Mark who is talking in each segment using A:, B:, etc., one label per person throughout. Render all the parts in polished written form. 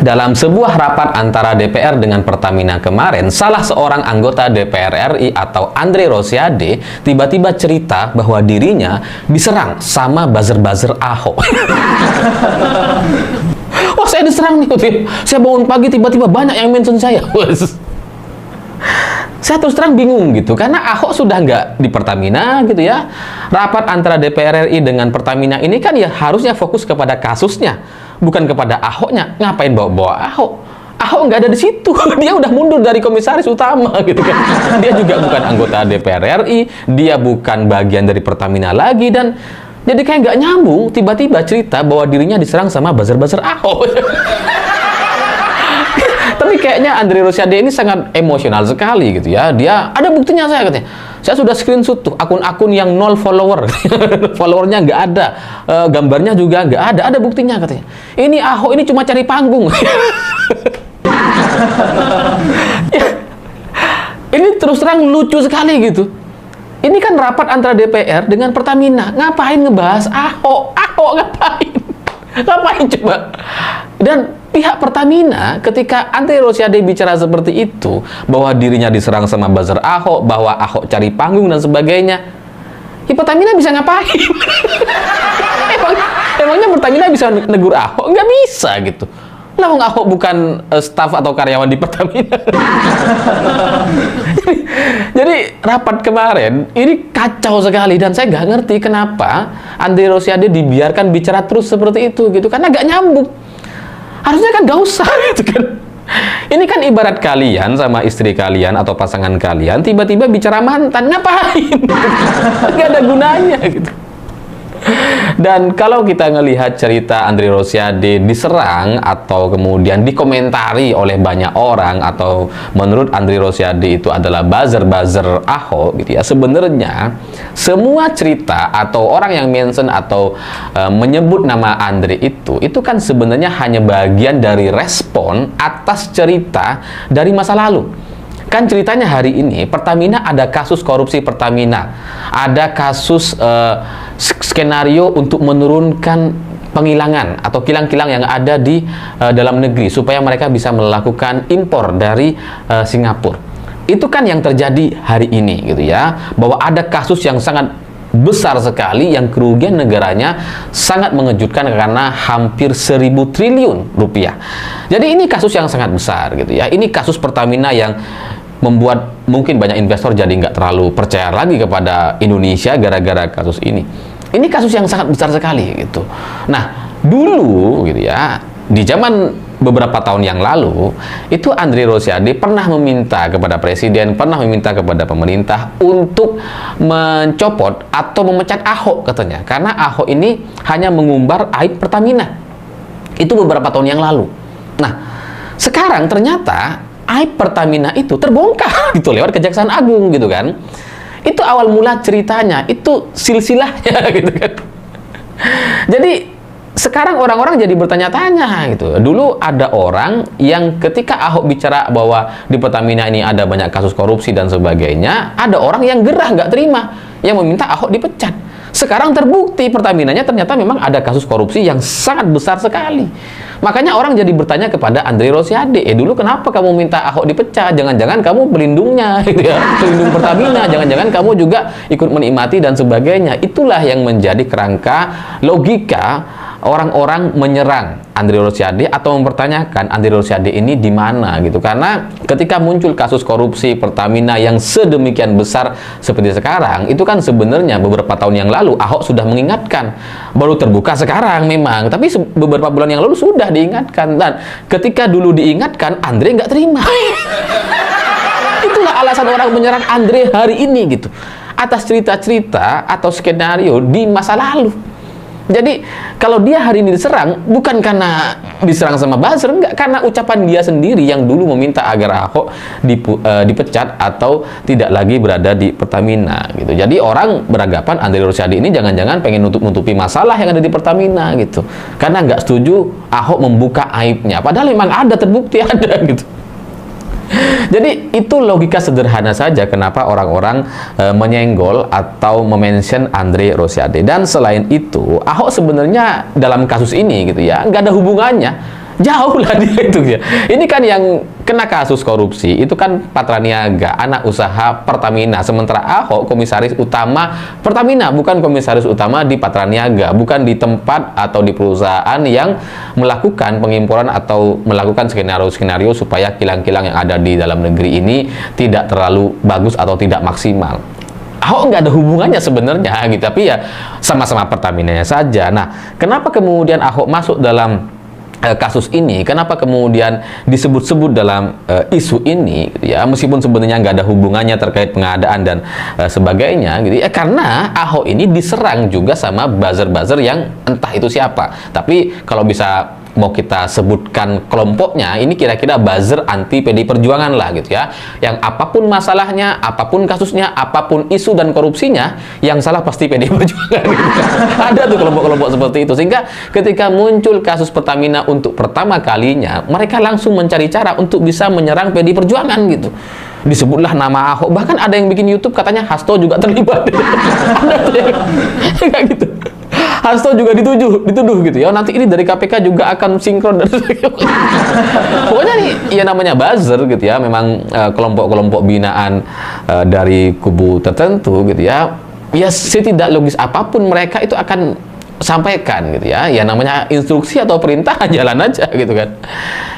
A: Dalam sebuah rapat antara DPR dengan Pertamina kemarin, salah seorang anggota DPR RI atau Andre Rosiade tiba-tiba cerita bahwa dirinya diserang sama buzzer-buzzer Ahok. Wah, saya diserang nih. Saya bangun pagi tiba-tiba banyak yang mention saya. Saya terus terang bingung gitu, karena Ahok sudah nggak di Pertamina gitu ya. Rapat antara DPR RI dengan Pertamina ini kan ya harusnya fokus kepada kasusnya, bukan kepada Ahoknya. Ngapain bawa-bawa Ahok? Ahok nggak ada di situ. Dia udah mundur dari komisaris utama gitu kan. Dia juga bukan anggota DPR RI, dia bukan bagian dari Pertamina lagi, dan jadi kayak nggak nyambung tiba-tiba cerita bahwa dirinya diserang sama buzzer-buzzer Ahok. Tapi kayaknya Andre Rosiade ini sangat emosional sekali gitu ya. Dia ada buktinya, saya katanya. Saya sudah screenshot tuh akun-akun yang 0 follower. Followernya nggak ada, gambarnya juga nggak ada. Ada buktinya katanya. Ini Ahok ini cuma cari panggung. Ya, ini terus terang lucu sekali gitu. Ini kan rapat antara DPR dengan Pertamina. Ngapain ngebahas Ahok? Ahok ngapain? Ngapain coba? Dan pihak Pertamina ketika Andre Rosiade bicara seperti itu, bahwa dirinya diserang sama buzzer Ahok, bahwa Ahok cari panggung dan sebagainya, ya Pertamina bisa ngapain? Emangnya Pertamina bisa negur Ahok? Nggak bisa gitu. Lah, Ahok bukan staf atau karyawan di Pertamina. Jadi rapat kemarin ini kacau sekali, dan saya nggak ngerti kenapa Andre Rosiade dibiarkan bicara terus seperti itu gitu, karena nggak nyambung. Harusnya kan gak usah gitu kan. Ini kan ibarat kalian sama istri kalian atau pasangan kalian tiba-tiba bicara mantan, ngapain? Gak ada gunanya gitu. Dan kalau kita ngelihat cerita Andre Rosiade diserang atau kemudian dikomentari oleh banyak orang, atau menurut Andre Rosiade itu adalah buzzer-buzzer Ahok gitu ya, sebenarnya semua cerita atau orang yang mention atau menyebut nama Andre itu kan sebenarnya hanya bagian dari respon atas cerita dari masa lalu. Kan ceritanya hari ini Pertamina ada kasus korupsi Pertamina, ada kasus skenario untuk menurunkan penghilangan atau kilang-kilang yang ada di dalam negeri supaya mereka bisa melakukan impor dari Singapura. Itu kan yang terjadi hari ini gitu ya, bahwa ada kasus yang sangat besar sekali yang kerugian negaranya sangat mengejutkan karena hampir 1.000 triliun rupiah. Jadi ini kasus yang sangat besar gitu ya. Ini kasus Pertamina yang membuat mungkin banyak investor jadi nggak terlalu percaya lagi kepada Indonesia gara-gara kasus ini. Ini kasus yang sangat besar sekali gitu. Nah, dulu gitu ya, di zaman beberapa tahun yang lalu, itu Andre Rosiade pernah meminta kepada presiden, pernah meminta kepada pemerintah untuk mencopot atau memecat Ahok katanya. Karena Ahok ini hanya mengumbar aib Pertamina. Itu beberapa tahun yang lalu. Nah, sekarang ternyata aib Pertamina itu terbongkar gitu lewat Kejaksaan Agung gitu kan. Itu awal mula ceritanya, itu silsilahnya gitu kan. Jadi sekarang orang-orang jadi bertanya-tanya gitu. Dulu ada orang yang ketika Ahok bicara bahwa di Pertamina ini ada banyak kasus korupsi dan sebagainya, ada orang yang gerah nggak terima, yang meminta Ahok dipecat. Sekarang terbukti Pertaminanya ternyata memang ada kasus korupsi yang sangat besar sekali. Makanya orang jadi bertanya kepada Andre Rosiade, dulu kenapa kamu minta Ahok dipecat? Jangan-jangan kamu pelindungnya, gitu ya, pelindung Pertamina. Jangan-jangan kamu juga ikut menikmati dan sebagainya. Itulah yang menjadi kerangka logika orang-orang menyerang Andre Rosiade atau mempertanyakan Andre Rosiade ini di mana gitu. Karena ketika muncul kasus korupsi Pertamina yang sedemikian besar seperti sekarang, itu kan sebenarnya beberapa tahun yang lalu Ahok sudah mengingatkan. Baru terbuka sekarang memang, tapi beberapa bulan yang lalu sudah diingatkan. Dan ketika dulu diingatkan, Andre nggak terima. Itulah alasan orang menyerang Andre hari ini gitu, atas cerita-cerita atau skenario di masa lalu. Jadi kalau dia hari ini diserang, bukan karena diserang sama buzzer, enggak, karena ucapan dia sendiri yang dulu meminta agar Ahok dipecat atau tidak lagi berada di Pertamina gitu. Jadi orang beranggapan Andre Rosiade ini jangan-jangan pengen nutupi masalah yang ada di Pertamina gitu, karena nggak setuju Ahok membuka aibnya, padahal memang ada, terbukti ada gitu. Jadi itu logika sederhana saja kenapa orang-orang menyenggol atau memention Andre Rosiade. Dan selain itu, Ahok sebenarnya dalam kasus ini gitu ya, nggak ada hubungannya Jauh lah dia itu ya. Ini kan yang kena kasus korupsi itu kan Patraniaga, anak usaha Pertamina. Sementara Ahok komisaris utama Pertamina, bukan komisaris utama di Patraniaga, bukan di tempat atau di perusahaan yang melakukan pengimporan atau melakukan skenario-skenario supaya kilang-kilang yang ada di dalam negeri ini tidak terlalu bagus atau tidak maksimal. Ahok nggak ada hubungannya sebenarnya gitu, tapi ya sama-sama Pertamina saja. Nah, kenapa kemudian Ahok masuk dalam kasus ini, kenapa kemudian disebut-sebut dalam isu ini ya, meskipun sebenarnya nggak ada hubungannya terkait pengadaan dan sebagainya gitu ya, karena Ahok ini diserang juga sama buzzer-buzzer yang entah itu siapa, tapi kalau bisa mau kita sebutkan kelompoknya, ini kira-kira buzzer anti PDI Perjuangan lah gitu ya, yang apapun masalahnya, apapun kasusnya, apapun isu dan korupsinya, yang salah pasti PDI Perjuangan gitu. Ada tuh kelompok-kelompok seperti itu, sehingga ketika muncul kasus Pertamina untuk pertama kalinya, mereka langsung mencari cara untuk bisa menyerang PDI Perjuangan gitu. Disebutlah nama Ahok, bahkan ada yang bikin YouTube katanya Hasto juga terlibat. Ada tuh yang kayak gitu. Hasto juga dituduh gitu ya. Nanti ini dari KPK juga akan sinkron dan pokoknya nih ya namanya buzzer gitu ya. Memang kelompok-kelompok binaan dari kubu tertentu gitu ya. Ya setidak logis apapun mereka itu akan sampaikan gitu ya. Ya namanya instruksi atau perintah jalan aja gitu kan.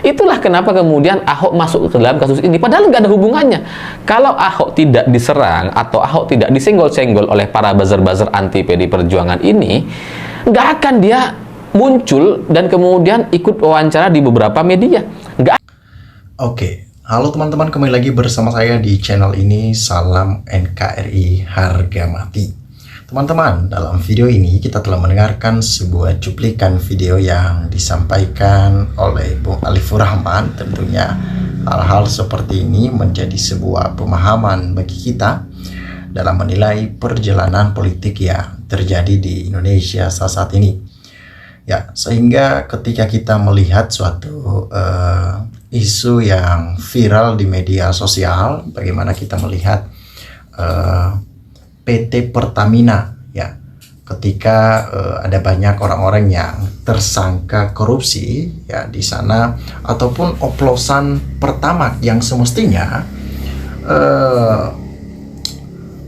A: Itulah kenapa kemudian Ahok masuk ke dalam kasus ini, padahal nggak ada hubungannya. Kalau Ahok tidak diserang atau Ahok tidak disenggol-senggol oleh para buzzer-buzzer anti PDI Perjuangan ini, nggak akan dia muncul dan kemudian ikut wawancara di beberapa media. Nggak.
B: Oke, halo teman-teman, kembali lagi bersama saya di channel ini. Salam NKRI harga mati. Teman-teman, dalam video ini kita telah mendengarkan sebuah cuplikan video yang disampaikan oleh Bung Alifur Rahman. Tentunya hal-hal seperti ini menjadi sebuah pemahaman bagi kita dalam menilai perjalanan politik yang terjadi di Indonesia saat ini. Ya, sehingga ketika kita melihat suatu isu yang viral di media sosial, bagaimana kita melihat PT Pertamina ya, ketika ada banyak orang-orang yang tersangka korupsi ya di sana, ataupun oplosan pertama yang semestinya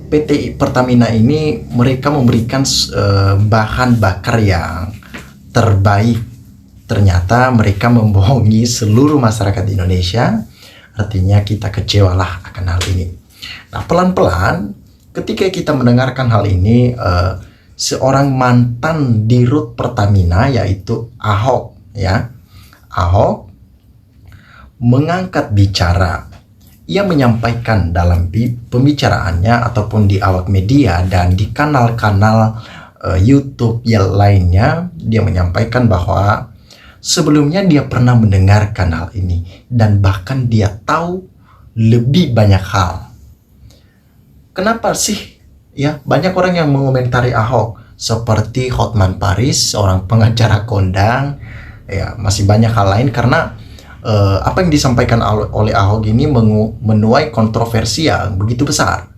B: PT Pertamina ini mereka memberikan bahan bakar yang terbaik, ternyata mereka membohongi seluruh masyarakat Indonesia. Artinya kita kecewalah akan hal ini. Nah, pelan-pelan ketika kita mendengarkan hal ini, seorang mantan dirut Pertamina yaitu Ahok ya, Ahok mengangkat bicara. Ia menyampaikan dalam pembicaraannya ataupun di awak media dan di kanal-kanal YouTube yang lainnya, dia menyampaikan bahwa sebelumnya dia pernah mendengarkan hal ini dan bahkan dia tahu lebih banyak hal. Kenapa sih ya banyak orang yang mengomentari Ahok, seperti Hotman Paris, seorang pengacara kondang ya, masih banyak hal lain, karena apa yang disampaikan oleh Ahok ini menuai kontroversi yang begitu besar.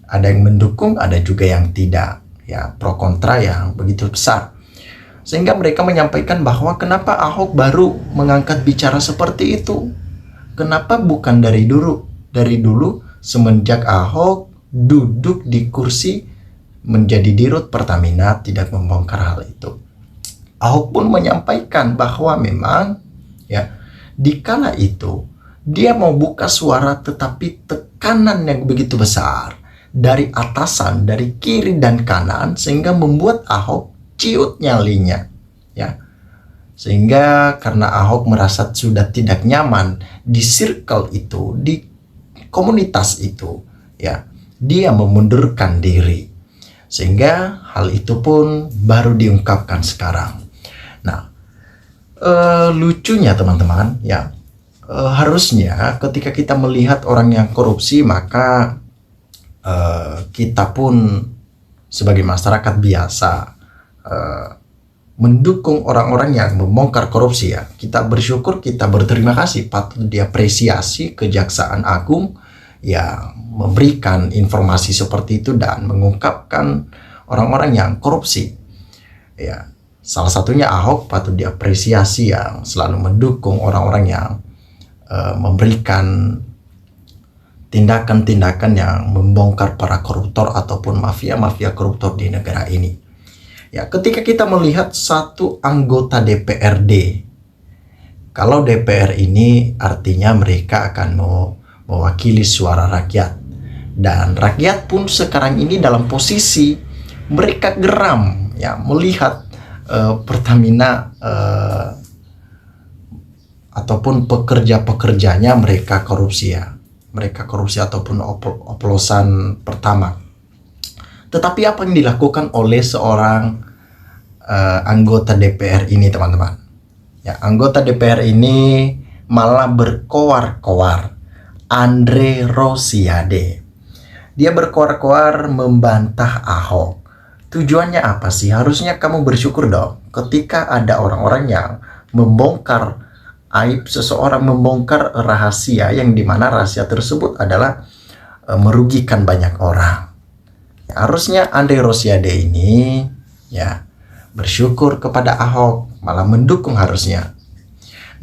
B: Ada yang mendukung, ada juga yang tidak ya, pro kontra yang begitu besar, sehingga mereka menyampaikan bahwa kenapa Ahok baru mengangkat bicara seperti itu, kenapa bukan dari dulu semenjak Ahok duduk di kursi menjadi dirut Pertamina tidak membongkar hal itu. Ahok pun menyampaikan bahwa memang ya di kala itu dia mau buka suara, tetapi tekanan yang begitu besar dari atasan, dari kiri dan kanan, sehingga membuat Ahok ciut nyalinya ya. Sehingga karena Ahok merasa sudah tidak nyaman di circle itu, di komunitas itu ya, dia memundurkan diri, sehingga hal itu pun baru diungkapkan sekarang. Nah, lucunya teman-teman ya, harusnya ketika kita melihat orang yang korupsi, maka kita pun sebagai masyarakat biasa mendukung orang-orang yang membongkar korupsi ya. Kita bersyukur, kita berterima kasih, patut diapresiasi Kejaksaan Agung yang memberikan informasi seperti itu dan mengungkapkan orang-orang yang korupsi ya. Salah satunya Ahok patut diapresiasi yang selalu mendukung orang-orang yang memberikan tindakan-tindakan yang membongkar para koruptor ataupun mafia-mafia koruptor di negara ini. Ya, ketika kita melihat satu anggota DPRD, kalau DPR ini artinya mereka akan mewakili suara rakyat, dan rakyat pun sekarang ini dalam posisi mereka geram ya melihat Pertamina ataupun pekerja-pekerjanya mereka korupsi ya. Mereka korupsi ataupun oplosan pertama. Tetapi apa yang dilakukan oleh seorang anggota DPR ini, teman-teman? Ya, anggota DPR ini malah berkoar-koar. Andre Rosiade. Dia berkoar-koar membantah Ahok. Tujuannya apa sih? Harusnya kamu bersyukur dong ketika ada orang-orang yang membongkar aib seseorang, membongkar rahasia yang dimana rahasia tersebut adalah merugikan banyak orang. Harusnya Andre Rosiade ini ya bersyukur kepada Ahok, malah mendukung harusnya.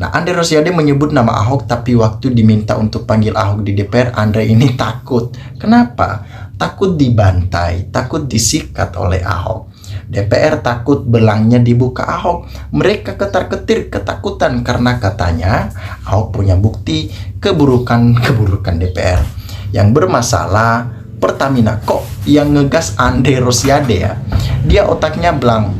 B: Nah, Andre Rosiade menyebut nama Ahok, tapi waktu diminta untuk panggil Ahok di DPR, Andre ini takut. Kenapa? Takut dibantai, takut disikat oleh Ahok. DPR takut belangnya dibuka Ahok. Mereka ketar-ketir ketakutan karena katanya Ahok punya bukti keburukan DPR. Yang bermasalah Pertamina. Kok yang ngegas Andre Rosiade ya? Dia otaknya belang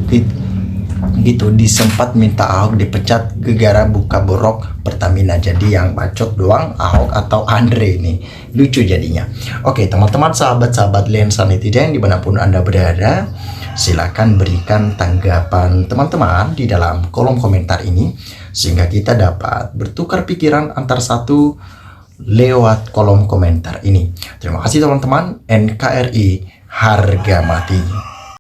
B: gitu, disempat minta Ahok dipecat gara-gara buka borok Pertamina. Jadi yang bacot doang Ahok atau Andre ini. Lucu jadinya. Oke, teman-teman, sahabat-sahabat lensa netizen dimanapun Anda berada, silakan berikan tanggapan teman-teman di dalam kolom komentar ini sehingga kita dapat bertukar pikiran antar satu lewat kolom komentar ini. Terima kasih teman-teman. NKRI harga mati.